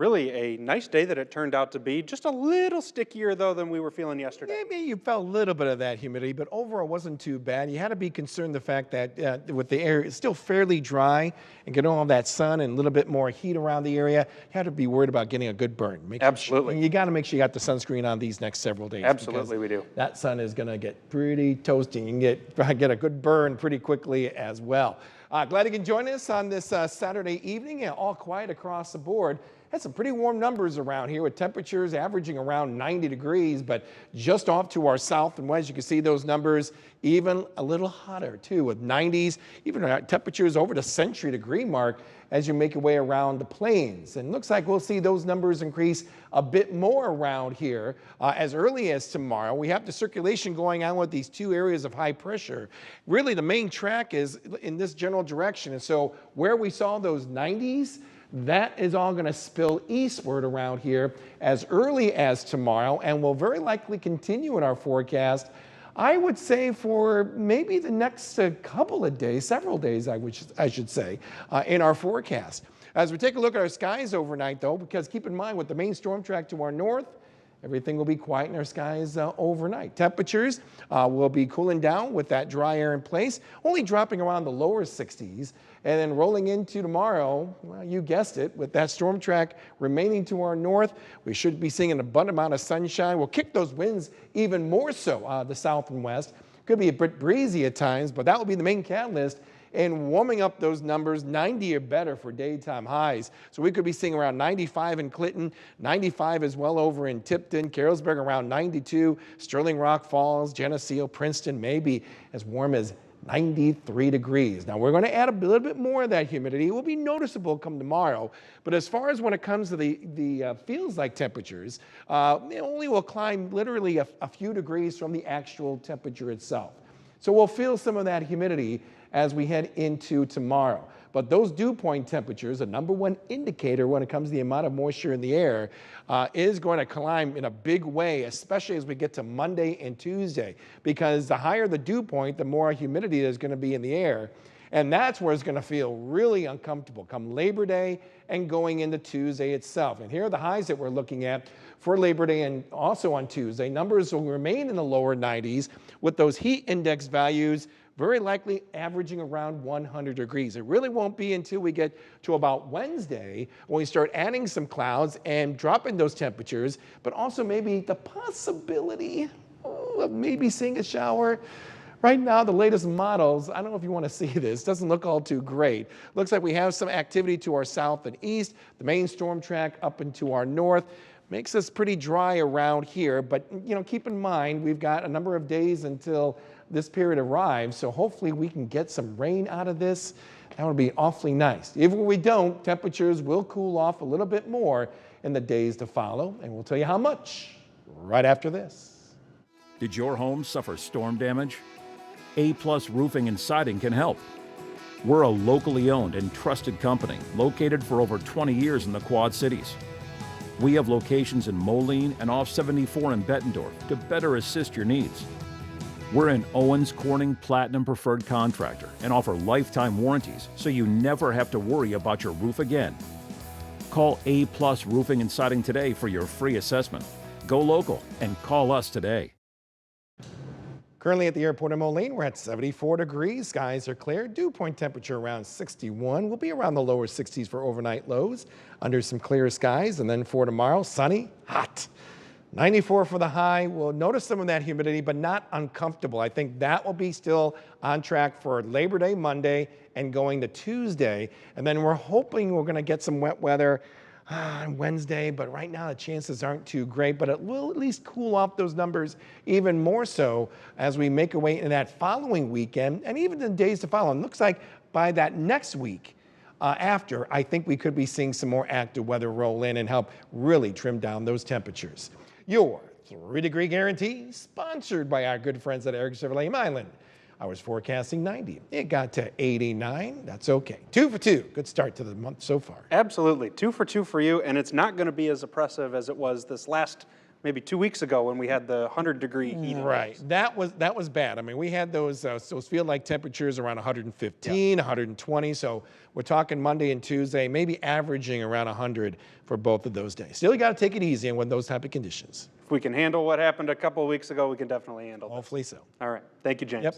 Really a nice day that it turned out to be. Just a little stickier, though, than we were feeling yesterday. Maybe you felt a little bit of that humidity, but overall it wasn't too bad. You had to be concerned the fact that with the air, it's still fairly dry and getting all that sun and a little bit more heat around the area. You had to be worried about getting a good burn. Absolutely. And you got to make sure you got the sunscreen on these next several days. Absolutely, we do. That sun is going to get pretty toasty. You can get a good burn pretty quickly as well. Glad you can join us on this Saturday evening. All quiet across the board. Had some pretty warm numbers around here with temperatures averaging around 90 degrees, but just off to our south and west, you can see those numbers even a little hotter too, with 90s, even temperatures over the century degree mark as you make your way around the plains. And looks like we'll see those numbers increase a bit more around here as early as tomorrow. We have the circulation going on with these two areas of high pressure. Really, the main track is in this general direction. And so where we saw those 90s, that is all going to spill eastward around here as early as tomorrow and will very likely continue in our forecast, I would say, for maybe the next couple of days, several days, I should say, in our forecast. As we take a look at our skies overnight, though, because keep in mind with the main storm track to our north, everything will be quiet in our skies overnight. Temperatures will be cooling down with that dry air in place, only dropping around the lower 60s. And then rolling into tomorrow, well, you guessed it, with that storm track remaining to our north, we should be seeing an abundant amount of sunshine. We'll kick those winds even more so the south and west. Could be a bit breezy at times, but that will be the main catalyst in warming up those numbers, 90 or better for daytime highs. So we could be seeing around 95 in Clinton, 95 as well over in Tipton, Carrollsburg around 92, Sterling Rock Falls, Geneseo, Princeton, maybe as warm as 93 degrees. Now we're going to add a little bit more of that humidity. It will be noticeable come tomorrow, but as far as when it comes to the feels like temperatures, it only will climb literally a few degrees from the actual temperature itself. So we'll feel some of that humidity as we head into tomorrow. But those dew point temperatures, the number one indicator when it comes to the amount of moisture in the air, is going to climb in a big way, especially as we get to Monday and Tuesday, because the higher the dew point, the more humidity there's going to be in the air. And that's where it's going to feel really uncomfortable come Labor Day and going into Tuesday itself. And here are the highs that we're looking at for Labor Day and also on Tuesday. Numbers will remain in the lower 90s with those heat index values very likely averaging around 100 degrees. It really won't be until we get to about Wednesday when we start adding some clouds and dropping those temperatures, but also maybe the possibility of maybe seeing a shower. Right now, the latest models, I don't know if you want to see this, doesn't look all too great. Looks like we have some activity to our south and east, the main storm track up into our north. Makes us pretty dry around here, but keep in mind, we've got a number of days until this period arrives, so hopefully we can get some rain out of this. That would be awfully nice. If we don't, temperatures will cool off a little bit more in the days to follow, and we'll tell you how much right after this. Did your home suffer storm damage? A+ Roofing and Siding can help. We're a locally owned and trusted company located for over 20 years in the Quad Cities. We have locations in Moline and off 74 in Bettendorf to better assist your needs. We're an Owens Corning Platinum Preferred Contractor and offer lifetime warranties so you never have to worry about your roof again. Call A+ Roofing and Siding today for your free assessment. Go local and call us today. Currently at the airport in Moline, we're at 74 degrees. Skies are clear. Dew point temperature around 61. We'll be around the lower 60s for overnight lows under some clear skies. And then for tomorrow, sunny, hot. 94 for the high. We'll notice some of that humidity, but not uncomfortable. I think that will be still on track for Labor Day, Monday, and going to Tuesday. And then we're hoping we're going to get some wet weather on Wednesday, but right now the chances aren't too great, but it will at least cool off those numbers even more so as we make our way into that following weekend and even the days to follow. And looks like by that next week after, I think we could be seeing some more active weather roll in and help really trim down those temperatures. Your 3-degree guarantee, sponsored by our good friends at Eric Chevrolet Milan. I was forecasting 90. It got to 89. That's okay. 2 for 2. Good start to the month so far. Absolutely. 2 for 2 for you, and it's not going to be as oppressive as it was this last maybe 2 weeks ago when we had the 100-degree heat. Right. That was bad. I mean, we had those field-like temperatures around 115, 120. So we're talking Monday and Tuesday, maybe averaging around 100 for both of those days. Still, you got to take it easy with those type of conditions. If we can handle what happened a couple of weeks ago, we can definitely handle it. Hopefully so. All right. Thank you, James. Yep.